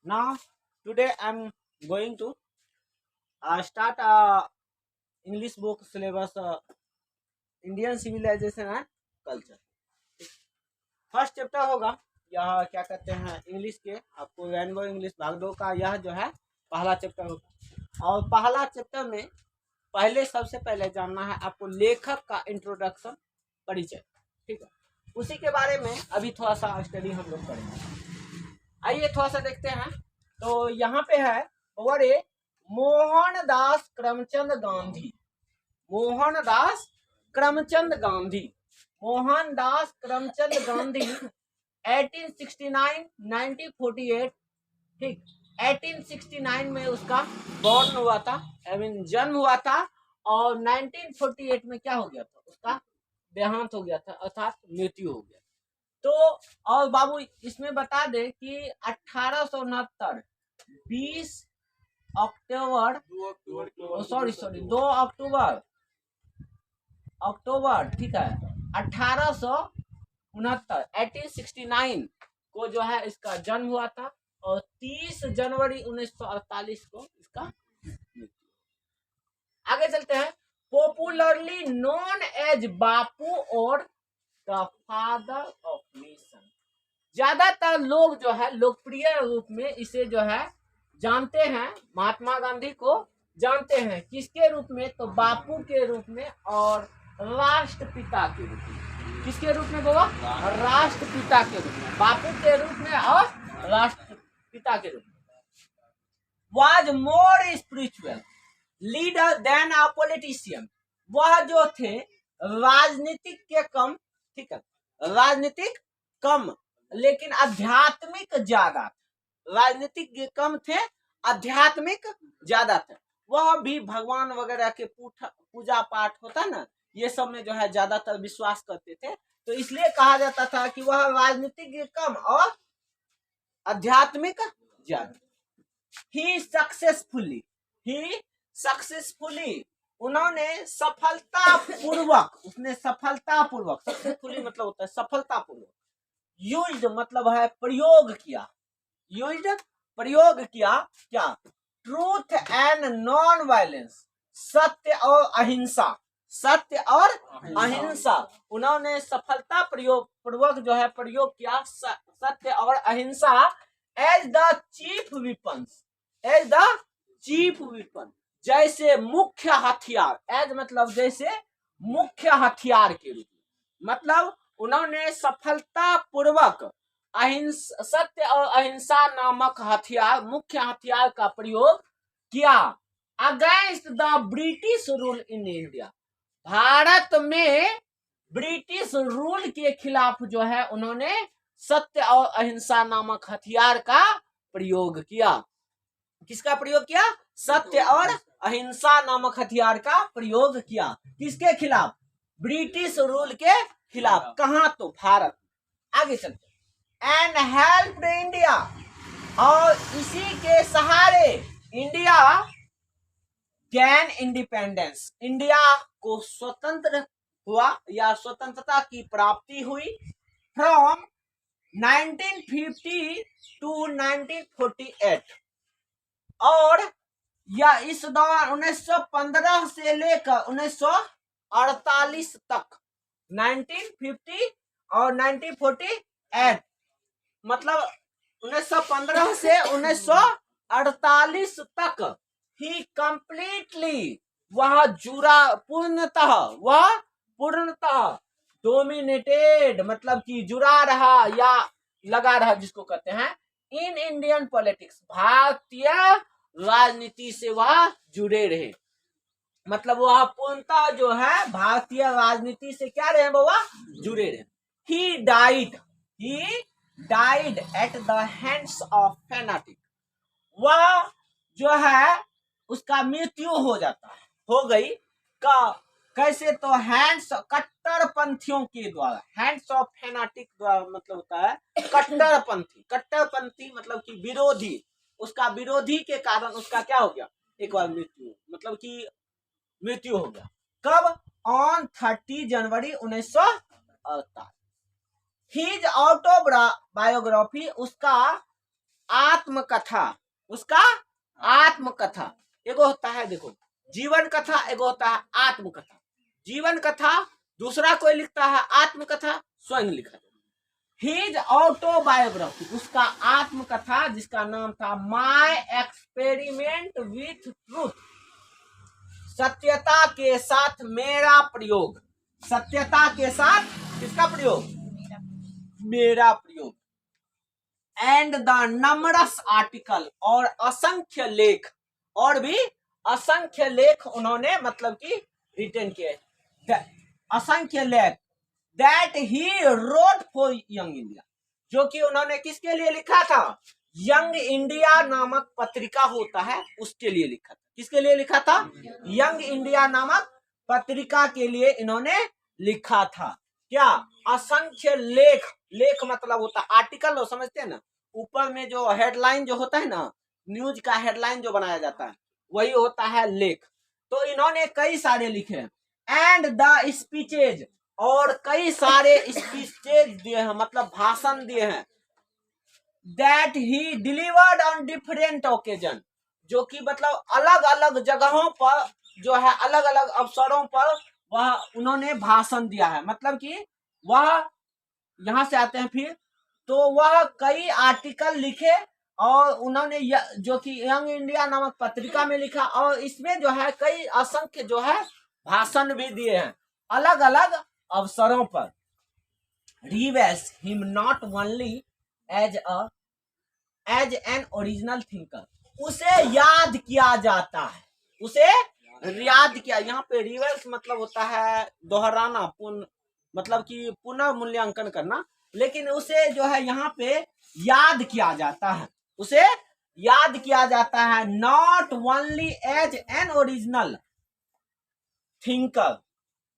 Now, today I'm going to start English book syllabus Indian civilization and culture. First chapter होगा यह क्या कहते हैं इंग्लिश के आपको रेनबो इंग्लिश भाग 2 का यह जो है पहला चैप्टर होगा। और पहला चैप्टर में पहले सबसे पहले जानना है आपको लेखक का इंट्रोडक्शन परिचय, ठीक है। उसी के बारे में अभी थोड़ा सा स्टडी हम लोग करेंगे। आइए थोड़ा सा देखते हैं। तो यहाँ पे है बड़े मोहनदास करमचंद गांधी। मोहनदास करमचंद गांधी, मोहनदास करमचंद गांधी 1869 1948, ठीक। 1869 में उसका बॉर्न हुआ था, आई मीन जन्म हुआ था। और 1948 में क्या हो गया था, उसका देहांत हो गया था, अर्थात मृत्यु हो गया। तो और बाबू इसमें बता दे कि 1869 20 अक्टूबर 2 अक्टूबर, ठीक है, 1869 1869 को जो है इसका जन्म हुआ था। और 30 जनवरी 1948 को इसका मृत्यु। आगे चलते हैं। पॉपुलरली नोन एज बापू और द फादर ऑफ नेशन। ज्यादातर लोग जो है लोकप्रिय रूप में इसे जो है जानते हैं, महात्मा गांधी को जानते हैं किसके रूप में, तो बापू के रूप में और राष्ट्रपिता के रूप में। किसके रूप में बोला, राष्ट्रपिता के रूप में, बापू के रूप में और राष्ट्रपिता के रूप में। Was more spiritual leader than a politician. वह जो थे राजनीतिक के कम, ठीक है, राजनीतिक कम लेकिन आध्यात्मिक ज्यादा थे। राजनीतिक के कम थे, आध्यात्मिक ज्यादा थे। वह भी भगवान वगैरह के पूजा पाठ होता ना, ये सब में जो है ज्यादातर विश्वास करते थे। तो इसलिए कहा जाता था कि वह राजनीतिक के कम और आध्यात्मिक ज्यादा। ही सक्सेसफुली उन्होंने सफलतापूर्वक, उसने सफलतापूर्वक, सक्सेसफुली मतलब होता है सफलतापूर्वक, यूज्ड मतलब है प्रयोग किया, यूज्ड प्रयोग किया क्या, ट्रूथ एंड नॉन वायलेंस, सत्य और अहिंसा, सत्य और अहिंसा। उन्होंने सफलता पूर्वक जो है प्रयोग किया सत्य और अहिंसा as the chief weapons, as the chief weapon, जैसे मुख्य हथियार, एज मतलब जैसे मुख्य हथियार के रूप में। मतलब उन्होंने सफलता पूर्वक अहिंसा, सत्य और अहिंसा नामक हथियार, मुख्य हथियार का प्रयोग किया against the British rule in India. Bharat में ब्रिटिश रूल के खिलाफ जो है उन्होंने सत्य और अहिंसा नामक हथियार का प्रयोग किया। किसका प्रयोग किया, सत्य और अहिंसा नामक हथियार का प्रयोग किया। किसके खिलाफ, ब्रिटिश रूल के खिलाफ। कहां, तो भारत। आगे चलते। एंड हेल्प इंडिया, और इसी के सहारे इंडिया गैन इंडिपेंडेंस, इंडिया को स्वतंत्र हुआ या स्वतंत्रता की प्राप्ति हुई फ्रॉम 1950 टू 1948। और या इस दौरान 1915 से लेकर 1948 तक, 1950 और 1948, मतलब 1915 से 1948 तक ही कंप्लीटली वह जुड़ा, पूर्णतः डोमिनेटेड मतलब कि जुड़ा रहा या लगा रहा, जिसको कहते हैं इन इंडियन पॉलिटिक्स, भारतीय राजनीति से वह जुड़े रहे। मतलब वह पूर्णतः जो है भारतीय राजनीति से क्या रहे, वह जुड़े रहे। He died at the hands of fanatic. वह जो है उसका मृत्यु हो जाता है, हो गई का कैसे, तो हैंड्स कट्टरपंथियों के द्वारा, हैंड्स ऑफ फैनाटिक द्वारा मतलब होता है कट्टरपंथी, कट्टरपंथी मतलब कि विरोधी, उसका विरोधी के कारण उसका क्या हो गया, एक बार मृत्यु, मतलब कि मृत्यु हो गया। कब, ऑन 30 जनवरी 1948। हिज ऑटोबायोग्राफी, उसका आत्मकथा, उसका आत्मकथा। एगो होता है देखो जीवन कथा, एगो होता है आत्मकथा। जीवन कथा दूसरा कोई लिखता है, आत्मकथा स्वयं लिखा। हिज ऑटोबायोग्राफी, उसका आत्मकथा जिसका नाम था माय एक्सपेरिमेंट विथ ट्रूथ, सत्यता के साथ मेरा प्रयोग। सत्यता के साथ किसका प्रयोग? मेरा प्रयोग। एंड द नंबरस आर्टिकल, और असंख्य लेख, और भी असंख्य लेख उन्होंने मतलब कि रिटर्न किए, असंख्य लेख। That he wrote for young India, जो कि उन्होंने किसके लिए लिखा था? यंग इंडिया नामक पत्रिका होता है उसके लिए लिखा था। किसके लिए लिखा था? यंग इंडिया नामक पत्रिका के लिए इन्होंने लिखा था। क्या? असंख्य लेख। लेख मतलब होता है आर्टिकल, हो समझते हैं ना, ऊपर में जो हेडलाइन जो होता है ना, न्यूज का हेडलाइन जो बनाया जाता है वही होता है लेख। तो इन्होंने कई सारे लिखे हैं। एंड द स्पीचेज, और कई सारे स्पीचेज दिए हैं, मतलब भाषण दिए हैं। That he delivered on different occasion, जो कि मतलब अलग अलग जगहों पर जो है, अलग अलग अवसरों पर वह उन्होंने भाषण दिया है। मतलब कि वह यहां से आते हैं फिर, तो वह कई आर्टिकल लिखे और उन्होंने जो कि यंग इंडिया नामक पत्रिका में लिखा, और इसमें जो है कई असंख्य जो है भाषण भी दिए हैं अलग अलग अवसरों पर। Reveals him not only as an original thinker, उसे याद किया जाता है, उसे याद किया। यहाँ पे रिवेल्स मतलब होता है दोहराना, मतलब कि पुनः मूल्यांकन करना, लेकिन उसे जो है यहाँ पे याद किया जाता है, उसे याद किया जाता है। Not only as an original thinker,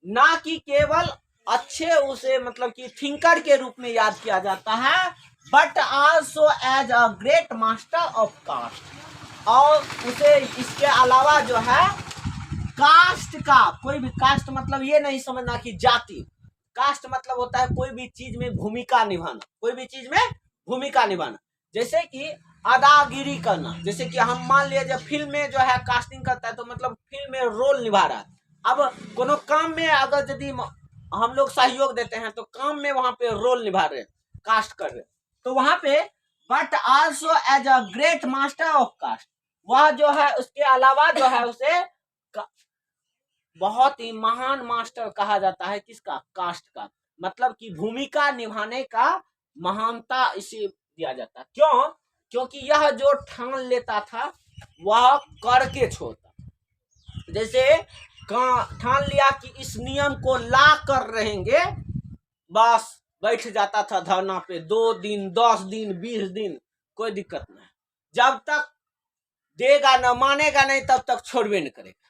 ना कि केवल अच्छे उसे मतलब कि थिंकर के रूप में याद किया जाता है, but also as a great master of caste, और उसे इसके अलावा जो है कास्ट का, कोई भी कास्ट मतलब ये नहीं समझना कि जाति, कास्ट मतलब होता है कोई भी चीज में भूमिका निभाना, कोई भी चीज में भूमिका निभाना। जैसे कि अदागिरी करना, जैसे कि हम मान लिया जब फिल्म में जो है कास्टिंग करता है तो मतलब फिल्म में रोल निभा रहा है। अब कोनो काम में अगर यदि हम लोग सहयोग देते हैं तो काम में वहां पे रोल निभा रहे, कास्ट कर रहे, तो वहां पे but also as a great master of caste, वह जो है उसके अलावा जो है उसे बहुत ही महान मास्टर कहा जाता है। किसका? कास्ट का, मतलब कि भूमिका निभाने का महानता इसे दिया जाता है। क्यों? क्योंकि यह जो ठान लेता था वह करके छोड़ता। जैसे ठान लिया कि इस नियम को ला कर रहेंगे, बस बैठ जाता था धरना पे 2 दिन 10 दिन 20 दिन, कोई दिक्कत नहीं, जब तक देगा न मानेगा नहीं तब तक छोड़वे नहीं करेगा।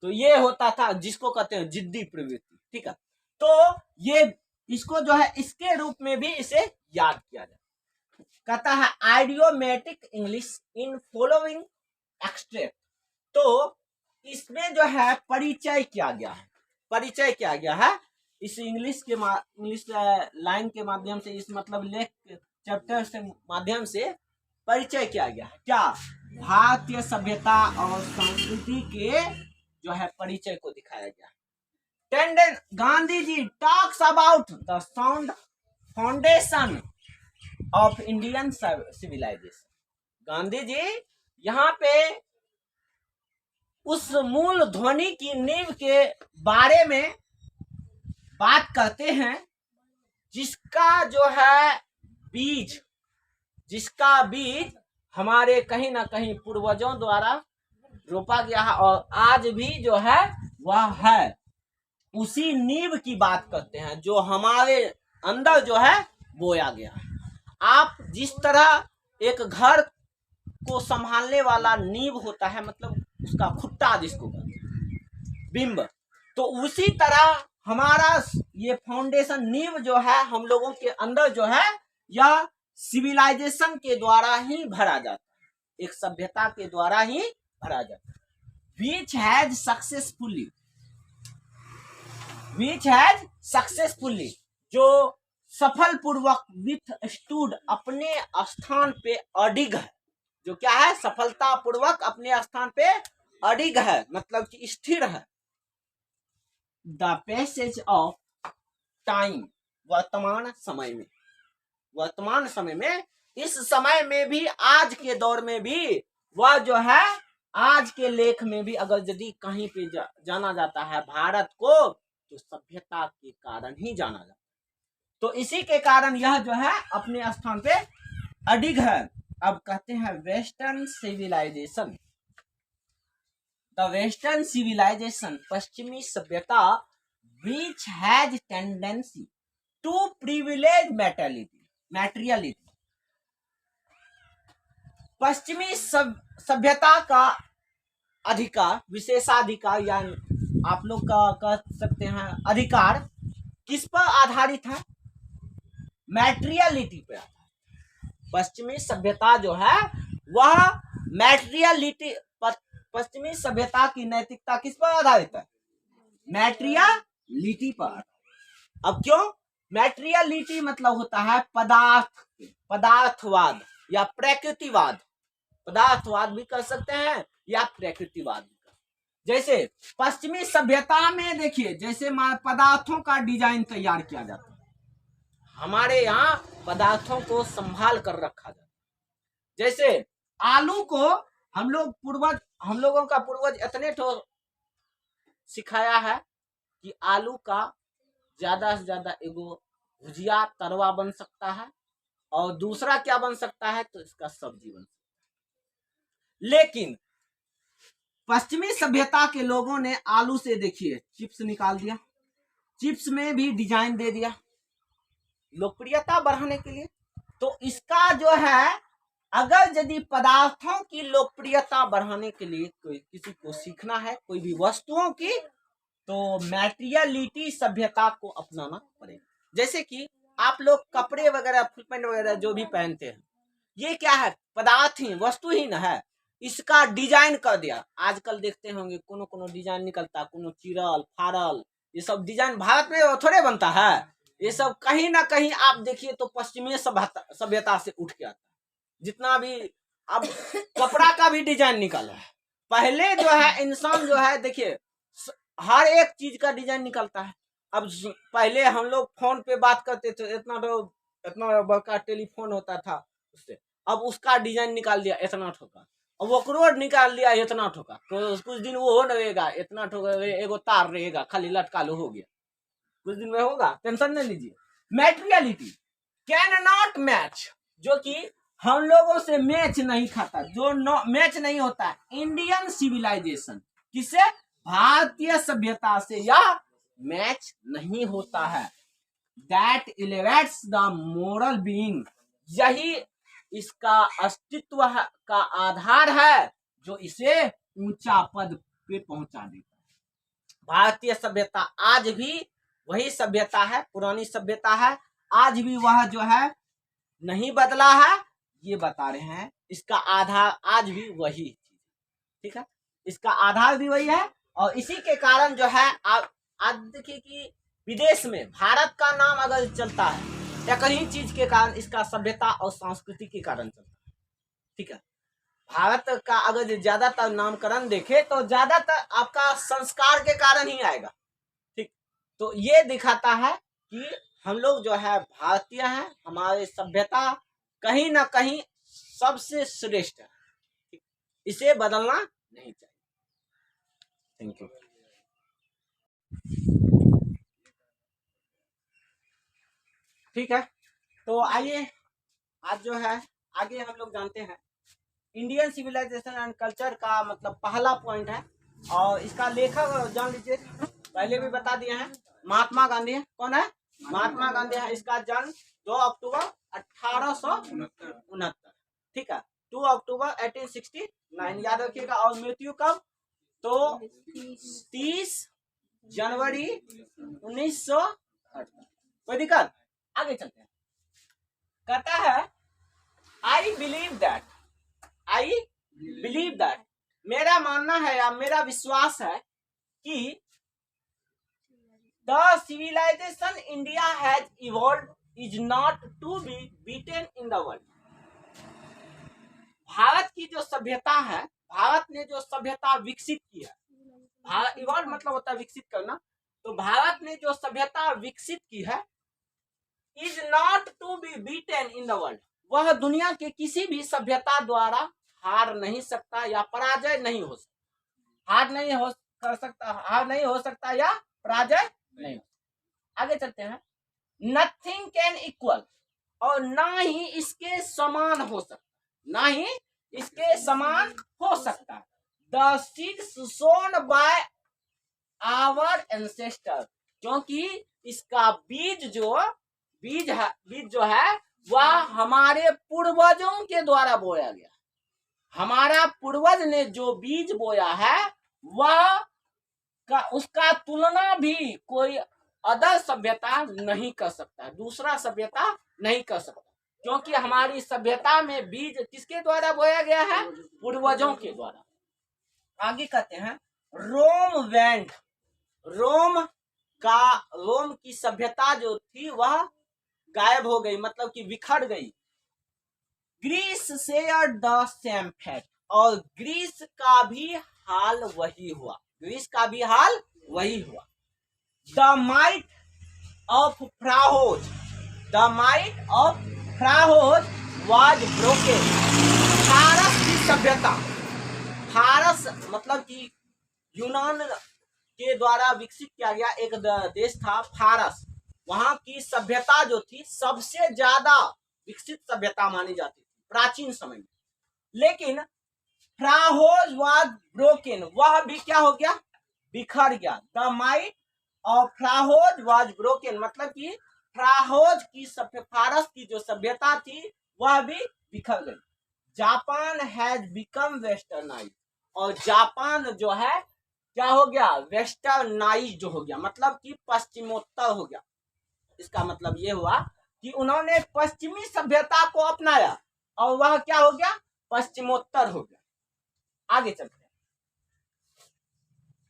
तो ये होता था जिसको कहते हैं जिद्दी प्रवृत्ति। ठीक है, तो ये इसको जो है इसके रूप में भी इसे याद किया जाए। कहता है idiomatic English in following extract, तो इसमें जो है परिचय किया गया है, परिचय किया गया है इस इंग्लिश लाइन के माध्यम से, इस मतलब लेख चैप्टर से माध्यम से परिचय किया गया है। क्या? भारतीय सभ्यता और संस्कृति के जो है परिचय को दिखाया गया। टेंडेन Gandhi ji talks about the sound foundation of Indian civilization. Gandhi ji यहाँ पे उस मूल ध्वनि की नींव के बारे में बात करते हैं, जिसका जो है बीज, जिसका बीज हमारे कहीं ना कहीं पूर्वजों द्वारा रोपा गया है और आज भी जो है वह है। उसी नींव की बात करते हैं जो हमारे अंदर जो है बोया गया। आप जिस तरह एक घर को संभालने वाला नींव होता है, मतलब उसका खुट्टा जिसको कहते हैं, बिंब, तो उसी तरह हमारा ये फाउंडेशन नींव जो है हम लोगों के अंदर जो है यह सिविलाइजेशन के द्वारा ही भरा जाता है, एक सभ्यता के द्वारा ही भरा जाता है। Which has successfully, जो सफल पूर्वक विथ स्टूड अपने स्थान पे अडिग है। जो क्या है, सफलता पूर्वक अपने स्थान पे अडिग है, मतलब कि स्थिर है। द पैसेज ऑफ टाइम, वर्तमान समय में, वर्तमान समय में, इस समय में भी, आज के दौर में भी वह जो है, आज के लेख में भी अगर यदि कहीं पे जाना जाता है भारत को, तो सभ्यता के कारण ही जाना जाता है। तो इसी के कारण यह जो है अपने स्थान पे अडिग है। अब कहते हैं western civilization. The western civilization, पश्चिमी सभ्यता, which has tendency to privilege materiality। पश्चिमी सभ्यता का अधिकार, विशेषाधिकार, या आप लोग का कह सकते हैं अधिकार, किस पर आधारित है? मैटेरियलिटी पे आधारित। पश्चिमी सभ्यता जो है वह मैटेरियलिटी, पश्चिमी सभ्यता की नैतिकता किस पर आधारित है? मैटेरियलिटी पर। अब क्यों? मैटेरियलिटी मतलब होता है पदार्थवाद या प्रकृतिवाद। पदार्थवाद भी कर सकते हैं या प्रकृतिवाद भी कर। जैसे पश्चिमी सभ्यता में देखिए, जैसे पदार्थों का डिजाइन तैयार किया जाता है, हमारे यहाँ पदार्थों को संभाल कर रखा जाता है। जैसे आलू को हम लोगों का पूर्वज इतने तो सिखाया है कि आलू का ज्यादा से ज्यादा एगो भुजिया तरवा बन सकता है, और दूसरा क्या बन सकता है, तो इसका सब्जी बन सकता है। लेकिन पश्चिमी सभ्यता के लोगों ने आलू से देखिए चिप्स निकाल दिया, चिप्स में भी डिजाइन दे दिया लोकप्रियता बढ़ाने के लिए। तो इसका जो है, अगर यदि पदार्थों की लोकप्रियता बढ़ाने के लिए कोई किसी को सीखना है, कोई भी वस्तुओं की, तो मैटेरियलिटी सभ्यता को अपनाना पड़ेगा। जैसे कि आप लोग कपड़े वगैरह, फुल पैंट वगैरह जो भी पहनते हैं, ये क्या है? पदार्थ ही, वस्तु ही न है। इसका डिजाइन कर दिया। आजकल देखते होंगे कोनो डिजाइन निकलता, कोनो चिरल फारल, ये सब डिजाइन भारत में थोड़े बनता है। ये सब कहीं ना कहीं आप देखिए तो पश्चिमी सभ्यता से उठ के आता है। जितना भी अब कपड़ा का भी डिजाइन निकाला है। पहले जो है इंसान जो है, देखिए हर एक चीज का डिजाइन निकलता है। अब पहले हम लोग फोन पे बात करते थे, इतना बड़का टेलीफोन होता था उससे, अब उसका डिजाइन निकाल दिया इतना ठोका, अब वो निकाल दिया इतना ठोका, तो कुछ दिन वो हो रहेगा, इतना ठोका, एगो तार रहेगा खाली लटका लो, हो गया, कुछ दिन में होगा, टेंशन नहीं लीजिए। मैटेरियलिटी कैन नॉट मैच, जो कि हम लोगों से मैच नहीं खाता, जो मैच नहीं होता। इंडियन सिविलाइजेशन किसे? भारतीय सभ्यता से या मैच नहीं होता है। That elevates the moral being, यही इसका अस्तित्व का आधार है, जो इसे ऊंचा पद पे पहुंचा देता है। भारतीय सभ्यता आज भी वही सभ्यता है, पुरानी सभ्यता है, आज भी वह जो है नहीं बदला है, ये बता रहे हैं। इसका आधार आज भी वही चीज, ठीक है, इसका आधार भी वही है। और इसी के कारण जो है आज देखिए कि विदेश में भारत का नाम अगर चलता है, या कहीं चीज के कारण, इसका सभ्यता और संस्कृति के कारण चलता है, ठीक है। भारत का अगर ज्यादातर नामकरण देखे तो ज्यादातर आपका संस्कार के कारण ही आएगा, ठीक। तो ये दिखाता है कि हम लोग जो है भारतीय हैं, हमारे सभ्यता कहीं ना कहीं सबसे श्रेष्ठ है, इसे बदलना नहीं चाहिए। Thank you. ठीक है, तो आइए आज जो है आगे हम लोग जानते हैं इंडियन सिविलाइजेशन एंड कल्चर का मतलब पहला पॉइंट है, और इसका लेखक जान लीजिए, पहले भी बता दिए हैं, महात्मा गांधी है। कौन है? महात्मा गांधी है। इसका जन्म 2 अक्टूबर 1869, ठीक है, 2 अक्टूबर 1869 याद रखिएगा। और मृत्यु कब? तो 30 जनवरी 1968। कोई दिक्कत? आगे चलते हैं। कहता है आई बिलीव दैट, मेरा मानना है या मेरा विश्वास है कि the civilization India has evolve is not to be beaten in the world. Bharat की जो सभ्यता है, भारत ने जो सभ्यता विकसित की है, इवॉल्व मतलब होता है विकसित करना, तो भारत ने जो सभ्यता विकसित की है is not to be beaten in the world, वह दुनिया के किसी भी सभ्यता द्वारा हार नहीं सकता या पराजय नहीं हो सकता, हार नहीं हो सकता या पराजय नहीं हो सकता। आगे चलते हैं। नथिंग कैन इक्वल, और ना ही इसके समान हो सकता, ना ही इसके समान हो सकता। The seeds sown by our ancestor, क्योंकि इसका बीज जो है वह हमारे पूर्वजों के द्वारा बोया गया। हमारा पूर्वज ने जो बीज बोया है वह उसका तुलना भी कोई अदर सभ्यता नहीं कर सकता, दूसरा सभ्यता नहीं कर सकता, क्योंकि हमारी सभ्यता में बीज किसके द्वारा बोया गया है? पूर्वजों के द्वारा। आगे कहते हैं रोम वेंट, रोम की सभ्यता जो थी वह गायब हो गई, मतलब कि बिखर गई। Greece share the same fate, और ग्रीस का भी हाल वही हुआ, ग्रीस का भी हाल वही हुआ। The might of Pharaohs, the might of Pharaohs was broken, फारस की सभ्यता, फारस मतलब कि यूनान के द्वारा विकसित किया गया एक देश था फारस, वहां की सभ्यता जो थी सबसे ज्यादा विकसित सभ्यता मानी जाती थी प्राचीन समय में, लेकिन फ्राहोज वाज ब्रोकन, वह भी क्या हो गया? बिखर गया। The might of Pharaohs was broken, मतलब कि फ्राहोज की फारस की जो सभ्यता थी वह भी बिखर गई। जापान हैज बिकम वेस्टर्नाइज, और जापान जो है क्या हो गया? वेस्टर्नाइज हो गया, मतलब कि पश्चिमोत्तर हो गया। इसका मतलब ये हुआ कि उन्होंने पश्चिमी सभ्यता को अपनाया और वह क्या हो गया? पश्चिमोत्तर हो गया। आगे चलते हैं।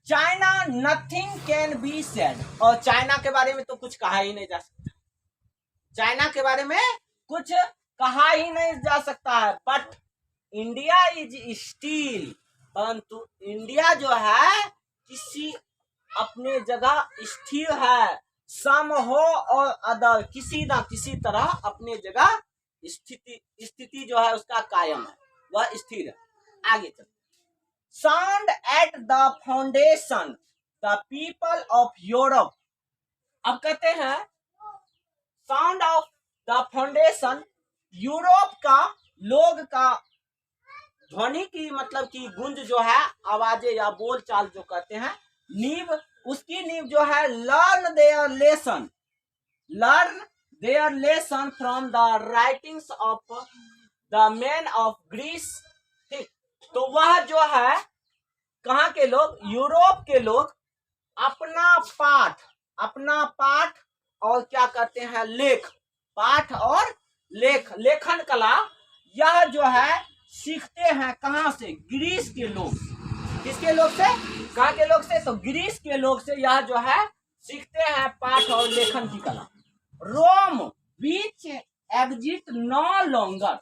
China nothing can be said, और चाइना के बारे में तो कुछ कहा ही नहीं जा सकता, चाइना के बारे में कुछ कहा ही नहीं जा सकता है। बट इंडिया इज स्टील, परंतु इंडिया जो है किसी अपने जगह स्थिर है। सम हो और अदर, किसी ना किसी तरह अपने जगह स्थिति जो है उसका कायम है, वह स्थिर है। आगे चलते, sound at the foundation the people of Europe, अब कहते हैं sound of the foundation, Europe का लोग का ध्वनि की मतलब की गूंज जो है, आवाजें या बोल चाल जो कहते हैं, नींव, उसकी नींव जो है learn their lesson from the writings of the man of Greece. ठीक, तो वह जो है कहाँ के लोग? यूरोप के लोग अपना पाठ और क्या करते हैं? पाठ और लेखन कला, यह जो है सीखते हैं कहाँ से? ग्रीस के लोग। किसके लोग से? कहाँ के लोग से? तो ग्रीस के लोग से यह जो है सीखते हैं पाठ और लेखन की कला। रोम विच एग्जिट नो लॉन्गर,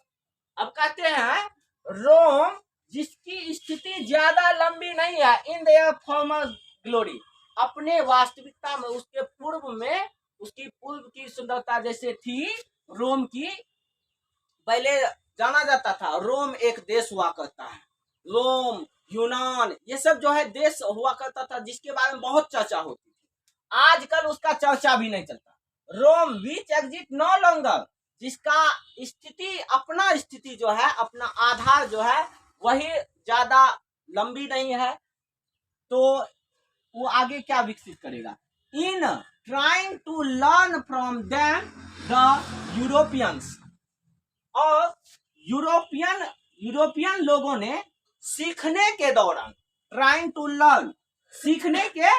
अब कहते हैं रोम जिसकी स्थिति ज्यादा लंबी नहीं है, इन देयर फॉर्मर ग्लोरी, अपने वास्तविकता में उसके पूर्व में उसकी पूर्व की सुंदरता जैसे थी रोम की, पहले जाना जाता था रोम एक देश हुआ करता है, रोम, यूनान, ये सब जो है देश हुआ करता था जिसके बारे में बहुत चर्चा होती थी। आजकल उसका चर्चा भी नहीं चलता। रोम विच एग्जिट नो लॉन्गर, जिसका अपना स्थिति जो है, अपना आधार जो है वही ज्यादा लंबी नहीं है, तो वो आगे क्या विकसित करेगा? In trying to learn from them the Europeans, और यूरोपियन लोगों ने सीखने के दौरान, ट्राइंग टू लर्न, सीखने के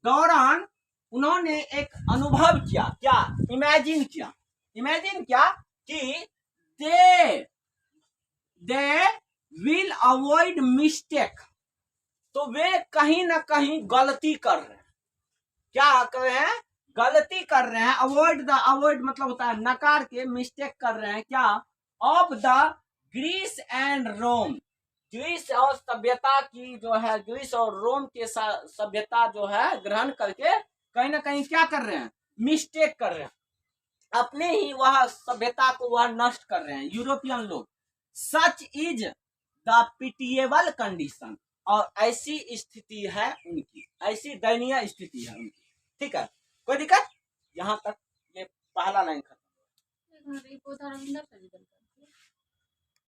दौरान उन्होंने एक अनुभव किया, क्या? इमेजिन किया कि दे विल अवॉइड मिस्टेक, तो वे कहीं ना कहीं गलती कर रहे हैं। क्या कर रहे हैं? गलती कर रहे हैं, अवॉइड मतलब होता है नकार के, मिस्टेक कर रहे हैं क्या, of the Greece and Rome, Greece और सभ्यता की जो है, ग्रीस और रोम के सभ्यता जो है ग्रहण करके कहीं ना कहीं क्या कर रहे हैं, मिस्टेक कर रहे हैं, अपने ही वह सभ्यता को वह नष्ट कर रहे हैं यूरोपियन लोग। Such is the pitiable condition, और ऐसी स्थिति है उनकी, ऐसी दयनीय स्थिति है उनकी। ठीक है, कोई दिक्कत? यहाँ तक ये पहला लाइन खत्म।